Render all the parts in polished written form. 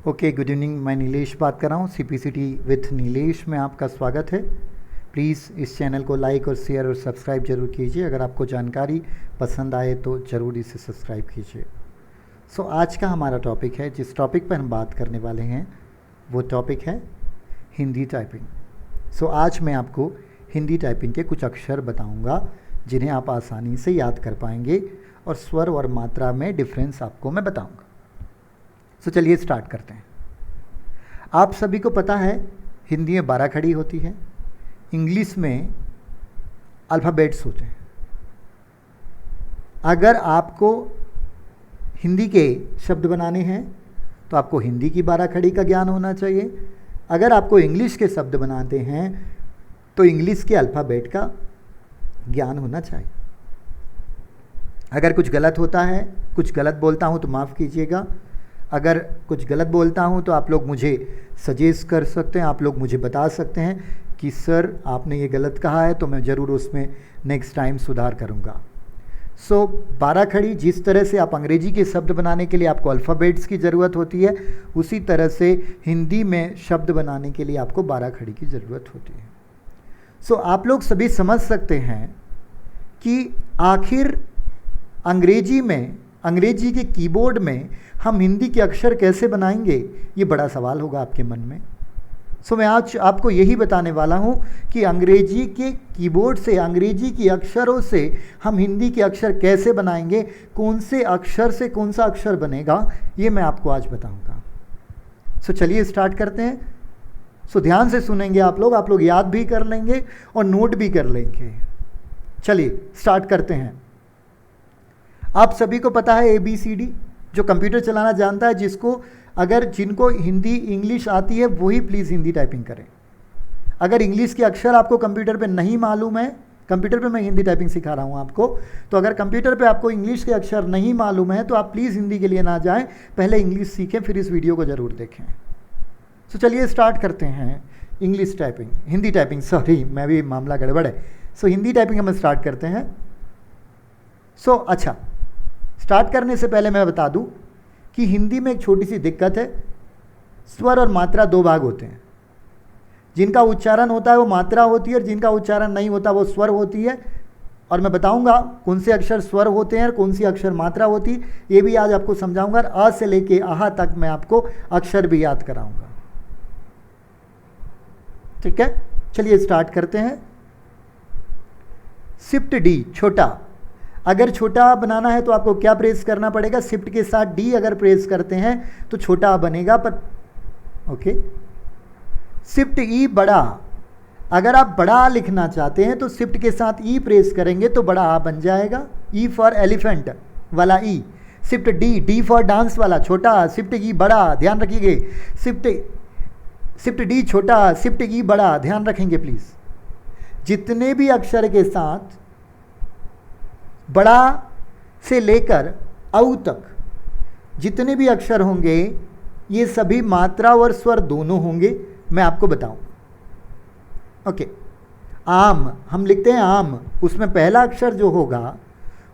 Okay, good evening. मैं नीलेश बात कर रहा हूँ। सीपीसीटी विथ नीलेश में आपका स्वागत है। प्लीज़ इस चैनल को लाइक और शेयर और सब्सक्राइब जरूर कीजिए। अगर आपको जानकारी पसंद आए तो ज़रूर इसे सब्सक्राइब कीजिए। आज का हमारा टॉपिक है, जिस टॉपिक पर हम बात करने वाले हैं वो टॉपिक है हिंदी टाइपिंग। आज मैं आपको हिंदी टाइपिंग के कुछ अक्षर बताऊंगा जिन्हें आप आसानी से याद कर पाएंगे और स्वर और मात्रा में डिफरेंस आपको मैं बताऊंगा। चलिए स्टार्ट करते हैं। आप सभी को पता है हिंदी में 12 खड़ी होती है, इंग्लिश में अल्फ़ाबेट्स होते हैं। अगर आपको हिंदी के शब्द बनाने हैं तो आपको हिंदी की 12 खड़ी का ज्ञान होना चाहिए। अगर आपको इंग्लिश के शब्द बनाते हैं तो इंग्लिश के अल्फ़ाबेट का ज्ञान होना चाहिए। अगर कुछ गलत होता है, कुछ गलत बोलता हूँ तो माफ़ कीजिएगा। अगर कुछ गलत बोलता हूँ तो आप लोग मुझे सजेस्ट कर सकते हैं, आप लोग मुझे बता सकते हैं कि सर आपने ये गलत कहा है, तो मैं ज़रूर उसमें नेक्स्ट टाइम सुधार करूँगा। 12 खड़ी, जिस तरह से आप अंग्रेजी के शब्द बनाने के लिए आपको अल्फ़ाबेट्स की ज़रूरत होती है, उसी तरह से हिंदी में शब्द बनाने के लिए आपको 12 खड़ी की ज़रूरत होती है। आप लोग सभी समझ सकते हैं कि आखिर अंग्रेजी के कीबोर्ड में हम हिंदी के अक्षर कैसे बनाएंगे, ये बड़ा सवाल होगा आपके मन में। मैं आज आपको यही बताने वाला हूँ कि अंग्रेजी के कीबोर्ड से, अंग्रेजी के अक्षरों से हम हिंदी के अक्षर कैसे बनाएंगे, कौन से अक्षर से कौन सा अक्षर बनेगा, ये मैं आपको आज बताऊँगा। चलिए स्टार्ट करते हैं। ध्यान से सुनेंगे आप लोग याद भी कर लेंगे और नोट भी कर लेंगे। चलिए स्टार्ट करते हैं। आप सभी को पता है ABCD, जो कंप्यूटर चलाना जानता है, जिनको हिंदी इंग्लिश आती है वही प्लीज़ हिंदी टाइपिंग करें। अगर इंग्लिश के अक्षर आपको कंप्यूटर पे नहीं मालूम है, कंप्यूटर पे मैं हिंदी टाइपिंग सिखा रहा हूँ आपको, तो अगर कंप्यूटर पे आपको इंग्लिश के अक्षर नहीं मालूम है तो आप प्लीज़ हिंदी के लिए ना जाएं, पहले इंग्लिश सीखें, फिर इस वीडियो को ज़रूर देखें। चलिए स्टार्ट करते हैं हिंदी टाइपिंग, सॉरी मैं भी मामला गड़बड़ है। हिंदी टाइपिंग हम स्टार्ट करते हैं। अच्छा, स्टार्ट करने से पहले मैं बता दूं कि हिंदी में एक छोटी सी दिक्कत है। स्वर और मात्रा 2 भाग होते हैं। जिनका उच्चारण होता है वो मात्रा होती है और जिनका उच्चारण नहीं होता वो स्वर होती है। और मैं बताऊंगा कौन से अक्षर स्वर होते हैं और कौन सी अक्षर मात्रा होती है, ये भी आज आपको समझाऊंगा। अ से लेके आहा तक मैं आपको अक्षर भी याद कराऊंगा। ठीक है, चलिए स्टार्ट करते हैं। शिफ्ट डी, छोटा। अगर छोटा बनाना है तो आपको क्या प्रेस करना पड़ेगा? शिफ्ट के साथ डी अगर प्रेस करते हैं तो छोटा बनेगा, पर ओके। शिफ्ट ई, बड़ा। अगर आप बड़ा लिखना चाहते हैं तो शिफ्ट के साथ ई प्रेस करेंगे तो बड़ा आ बन जाएगा। ई फॉर एलिफेंट वाला E. Shift D, D for dance वाला छोटा। शिफ्ट ई, बड़ा, ध्यान रखिएगा। शिफ्ट डी छोटा, शिफ्ट ई बड़ा, ध्यान रखेंगे प्लीज। जितने भी अक्षर के साथ बड़ा से लेकर औ तक जितने भी अक्षर होंगे ये सभी मात्रा और स्वर दोनों होंगे, मैं आपको बताऊं। ओके, आम हम लिखते हैं आम, उसमें पहला अक्षर जो होगा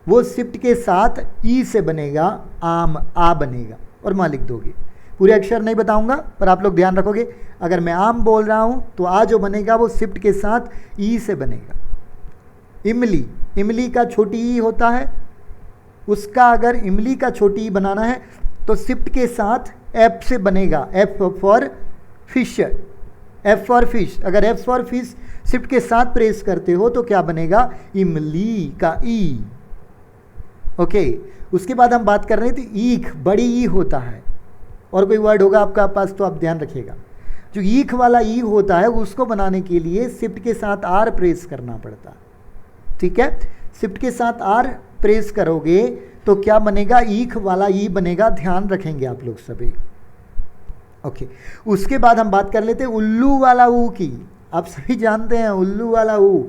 वो शिफ्ट के साथ ई से बनेगा, आम, आ बनेगा, और मां लिख दोगे। पूरे अक्षर नहीं बताऊंगा पर आप लोग ध्यान रखोगे। अगर मैं आम बोल रहा हूं तो आ जो बनेगा वो शिफ्ट के साथ ई से बनेगा। इमली, इमली का छोटी ई होता है, उसका अगर इमली का छोटी ई बनाना है तो शिफ्ट के साथ एफ से बनेगा। F for fish, F for fish. अगर एफ फॉर फिश शिफ्ट के साथ प्रेस करते हो तो क्या बनेगा? इमली का ई। ओके, उसके बाद हम बात कर रहे थे ईख, बड़ी ई होता है। और कोई वर्ड होगा आपका पास तो आप ध्यान रखिएगा। जो ईख वाला ई होता है उसको बनाने के लिए शिफ्ट के साथ आर प्रेस करना पड़ता है। ठीक है, शिफ्ट के साथ आर प्रेस करोगे तो क्या बनेगा? ईख वाला ई बनेगा, ध्यान रखेंगे आप लोग सभी। ओके, उसके बाद हम बात कर लेते हैं उल्लू वाला ऊ की। आप सभी जानते हैं उल्लू वाला ऊ,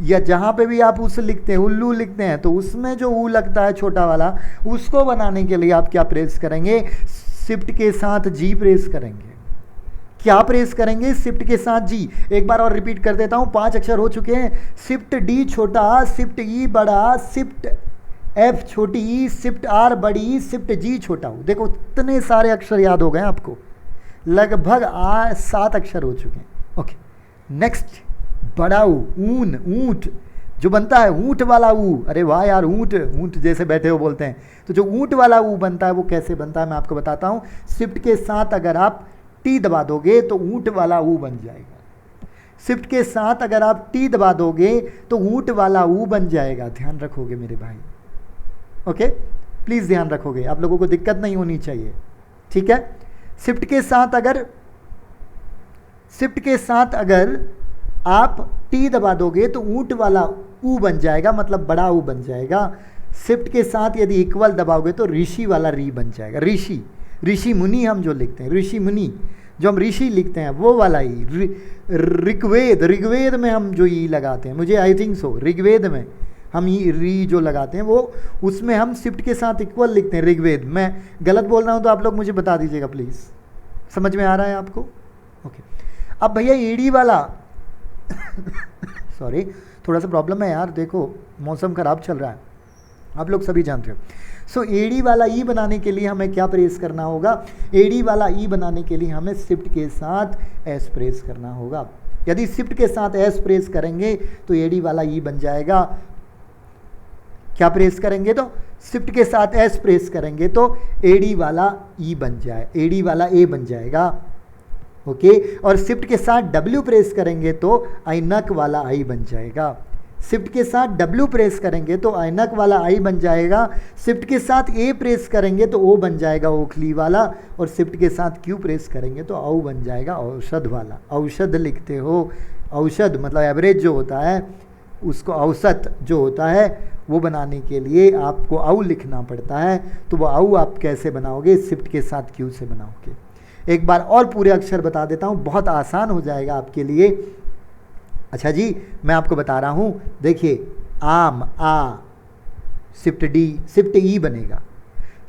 या जहाँ पे भी आप उस लिखते हैं, उल्लू लिखते हैं, तो उसमें जो ऊ लगता है छोटा वाला, उसको बनाने के लिए आप क्या प्रेस करेंगे? शिफ्ट के साथ जी प्रेस करेंगे। क्या प्रेस करेंगे? शिफ्ट के साथ जी। एक बार और रिपीट कर देता हूं, 5 अक्षर हो चुके हैं। शिफ्ट डी छोटा, शिफ्ट ई बड़ा, शिफ्ट एफ छोटी ई, शिफ्ट आर बड़ी, शिफ्ट जी छोटा हो। देखो इतने सारे अक्षर याद हो गए आपको, लगभग 7 अक्षर हो चुके हैं। ओके, नेक्स्ट बड़ा ऊ, ऊन, ऊंट जो बनता है, ऊंट वाला ऊ। अरे वाह यार, ऊंट, ऊंट जैसे बैठे हो बोलते हैं। तो जो ऊंट वाला ऊ बनता है वो कैसे बनता है मैं आपको बताता हूँ। शिफ्ट के साथ अगर आप टी दबा दोगे तो ऊंट वाला ऊ बन जाएगा। शिफ्ट के साथ अगर आप टी दबा दोगे तो ऊंट वाला ऊ बन जाएगा। ध्यान रखोगे मेरे भाई, ओके, प्लीज़ ध्यान रखोगे, आप लोगों को दिक्कत नहीं होनी चाहिए, ठीक है। शिफ्ट के साथ अगर आप टी दबा दोगे तो ऊंट वाला ऊ बन जाएगा, मतलब बड़ा ऊ बन जाएगा। शिफ्ट के साथ यदि इक्वल दबाओगे तो ऋषि वाला री बन जाएगा। ऋषि, ऋषि मुनि हम जो लिखते हैं, ऋषि मुनि जो हम ऋषि लिखते हैं वो वाला ई। ऋग्वेद, ऋग्वेद में हम जो ई लगाते हैं, मुझे आई थिंक सो ऋग्वेद में हम ई री जो लगाते हैं वो, उसमें हम शिफ्ट के साथ इक्वल लिखते हैं ऋग्वेद। मैं गलत बोल रहा हूँ तो आप लोग मुझे बता दीजिएगा प्लीज़। समझ में आ रहा है आपको? ओके। अब भैया ईडी वाला सॉरी, थोड़ा सा प्रॉब्लम है यार, देखो मौसम ख़राब चल रहा है, आप लोग सभी जानते हो। सो एडी वाला ई बनाने के लिए हमें क्या प्रेस करना होगा? एडी वाला ई बनाने के लिए हमें शिफ्ट के साथ एस प्रेस करना होगा। यदि शिफ्ट के साथ एस प्रेस करेंगे तो एडी वाला ई बन जाएगा। क्या प्रेस करेंगे? तो शिफ्ट के साथ एस प्रेस करेंगे तो एडी वाला ई बन जाए, एडी वाला ए बन जाएगा, ओके। और शिफ्ट के साथ डब्ल्यू प्रेस करेंगे तो ऐनक वाला आई बन जाएगा। शिफ्ट के साथ डब्ल्यू प्रेस करेंगे तो ऐनक वाला आई बन जाएगा। शिफ्ट के साथ ए प्रेस करेंगे तो ओ बन जाएगा ओखली वाला। और शिफ्ट के साथ क्यू प्रेस करेंगे तो औ बन जाएगा औषध वाला। औषध लिखते हो, औषध मतलब एवरेज जो होता है उसको औसत जो होता है वो बनाने के लिए आपको औ लिखना पड़ता है। तो वो औ आप कैसे बनाओगे? शिफ्ट के साथ क्यू से बनाओगे। एक बार और पूरे अक्षर बता देता हूँ, बहुत आसान हो जाएगा आपके लिए। अच्छा जी, मैं आपको बता रहा हूँ, देखिए आम, आ, शिफ्ट डी, शिफ्ट ई बनेगा।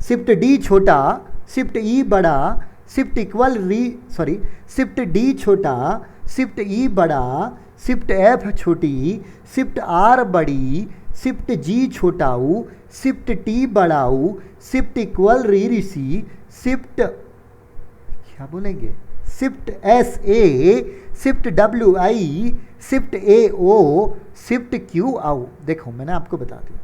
शिफ्ट डी छोटा, शिफ्ट ई बड़ा, शिफ्ट इक्वल री, सॉरी, शिफ्ट डी छोटा, शिफ्ट ई बड़ा, शिफ्ट एफ छोटी, शिफ्ट आर बड़ी, शिफ्ट जी छोटाऊ, शिफ्ट टी बड़ाऊ, शिफ्ट इक्वल री ऋषि, शिफ्ट क्या बोलेंगे, shift S A, shift W I, shift A O, shift Q आउ। देखो मैंने आपको बता दिया,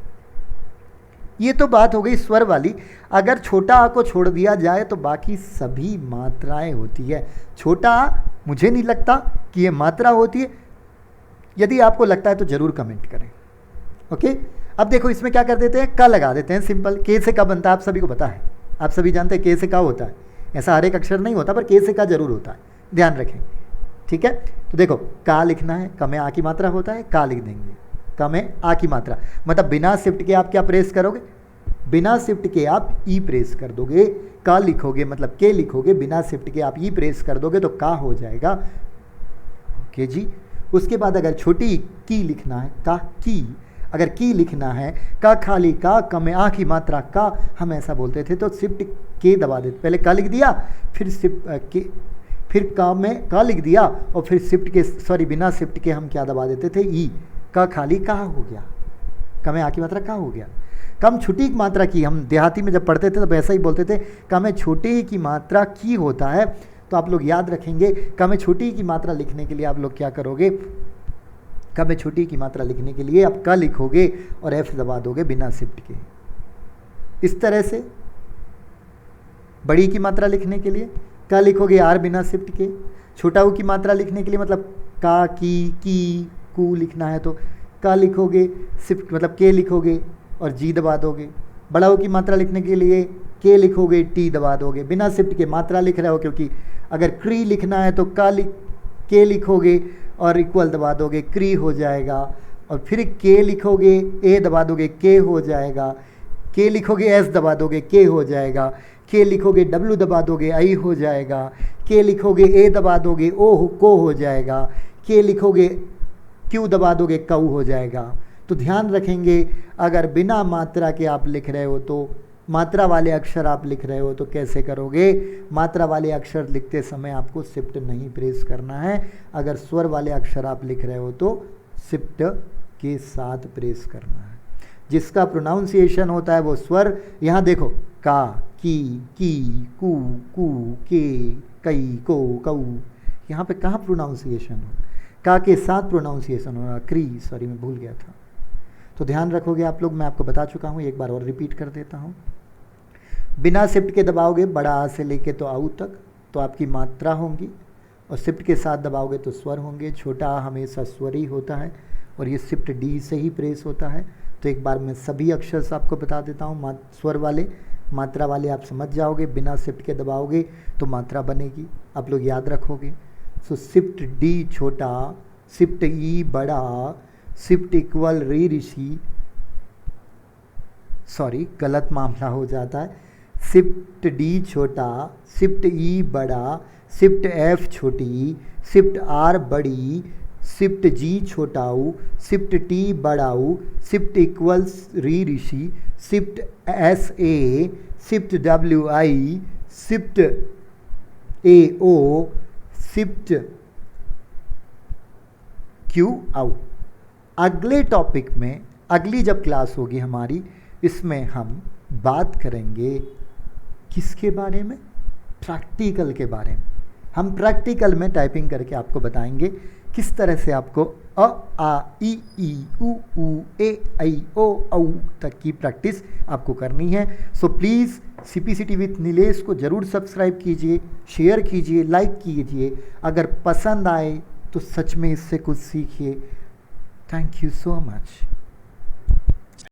ये तो बात हो गई स्वर वाली। अगर छोटा आ को छोड़ दिया जाए तो बाकी सभी मात्राएं होती है। छोटा आ मुझे नहीं लगता कि ये मात्रा होती है, यदि आपको लगता है तो ज़रूर कमेंट करें, ओके। अब देखो इसमें क्या कर देते हैं, का लगा देते हैं, सिंपल। के से का बनता है, आप सभी को पता है, आप सभी जानते हैं के से का होता है। ऐसा हर एक अक्षर नहीं होता पर के से का जरूर होता है, ध्यान रखें, ठीक है। तो देखो का लिखना है, का में आ की मात्रा होता है, का लिख देंगे, का में आ की मात्रा, मतलब बिना शिफ्ट के आप क्या प्रेस करोगे? बिना शिफ्ट के आप ई प्रेस कर दोगे। का लिखोगे मतलब के लिखोगे, बिना शिफ्ट के आप ई प्रेस कर दोगे तो का हो जाएगा, ओके जी। उसके बाद अगर छोटी की लिखना है, का की, अगर की लिखना है, का खाली का में आ की मात्रा का, हम ऐसा बोलते थे तो शिफ्ट के दबा देते, पहले का लिख दिया, फिर शिफ्ट के, फिर का में का लिख दिया और फिर शिफ्ट के, सॉरी बिना शिफ्ट के हम क्या दबा देते थे, ई, का खाली का हो गया, का में आ की मात्रा का हो गया। कम छोटी की मात्रा की, हम देहाती में जब पढ़ते थे तो वैसा ही बोलते थे, का में छोटी की मात्रा की होता है। तो आप लोग याद रखेंगे, का में छोटी की मात्रा लिखने के लिए आप लोग क्या करोगे, का में छोटी की मात्रा लिखने के लिए आप का लिखोगे और एफ दबा दोगे बिना शिफ्ट के। इस तरह से बड़ी की मात्रा लिखने के लिए का लिखोगे आर बिना शिफ्ट के। छोटा ऊ की मात्रा लिखने के लिए मतलब का, की, कू लिखना है तो का लिखोगे, शिफ्ट मतलब के लिखोगे और जी दबा दोगे। बड़ा ऊ की मात्रा लिखने के लिए के लिखोगे, टी दबा दोगे। बिना शिफ्ट के मात्रा लिख रहे हो, क्योंकि अगर क्री लिखना है तो के लिखोगे और इक्वल दबा दोगे, क्री हो जाएगा। और फिर के लिखोगे, ए दबा दोगे, के हो जाएगा। के लिखोगे, एस दबा दोगे, के हो जाएगा। के लिखोगे, डब्ल्यू दबा दोगे, आई हो जाएगा। के लिखोगे, ए दबा दोगे, ओ को हो जाएगा। के लिखोगे, क्यू दबा दोगे, कऊ हो जाएगा। तो ध्यान रखेंगे, अगर बिना मात्रा के आप लिख रहे हो तो, मात्रा वाले अक्षर आप लिख रहे हो तो कैसे करोगे? मात्रा वाले अक्षर लिखते समय आपको शिफ्ट नहीं प्रेस करना है। अगर स्वर वाले अक्षर आप लिख रहे हो तो शिफ्ट के साथ प्रेस करना है। जिसका प्रोनाउंसिएशन होता है वो स्वर, यहाँ देखो का, की, कू, के, कई, को, कऊ। यहाँ पे कहाँ प्रोनाउंसिएशन हो, का के साथ प्रोनाउंसिएशन हो रहा, क्री, सॉरी मैं भूल गया था। तो ध्यान रखोगे आप लोग, मैं आपको बता चुका हूँ, एक बार और रिपीट कर देता हूँ। बिना शिफ्ट के दबाओगे बड़ा आ से लेके तो आऊ तक तो आपकी मात्रा होंगी, और शिफ्ट के साथ दबाओगे तो स्वर होंगे। छोटा आ हमेशा स्वर ही होता है और ये शिफ्ट डी से ही प्रेस होता है। तो एक बार मैं सभी अक्षर आपको बता देता हूँ, स्वर वाले, मात्रा वाले आप समझ जाओगे। बिना शिफ्ट के दबाओगे तो मात्रा बनेगी, आप लोग याद रखोगे। सो शिफ्ट डी छोटा, शिफ्ट ई बड़ा, शिफ्ट इक्वल री ऋषि, सॉरी गलत मामला हो जाता है। शिफ्ट डी छोटा, शिफ्ट ई बड़ा, शिफ्ट एफ छोटी, शिफ्ट आर बड़ी, शिफ्ट जी छोटाऊ, शिफ्ट टी बड़ाऊ, शिफ्ट इक्वल्स री ऋषि, shift S A, shift W I, shift A O, shift Q आउ। अगले टॉपिक में, अगली जब क्लास होगी हमारी, इसमें हम बात करेंगे किसके बारे में, प्रैक्टिकल के बारे में। हम प्रैक्टिकल में टाइपिंग करके आपको बताएंगे किस तरह से आपको अ आ ई उ ए ऐ ओ औ तक की प्रैक्टिस आपको करनी है। So please CPCT with Nilesh को ज़रूर सब्सक्राइब कीजिए, शेयर कीजिए, लाइक कीजिए। अगर पसंद आए तो सच में इससे कुछ सीखिए। Thank you so much.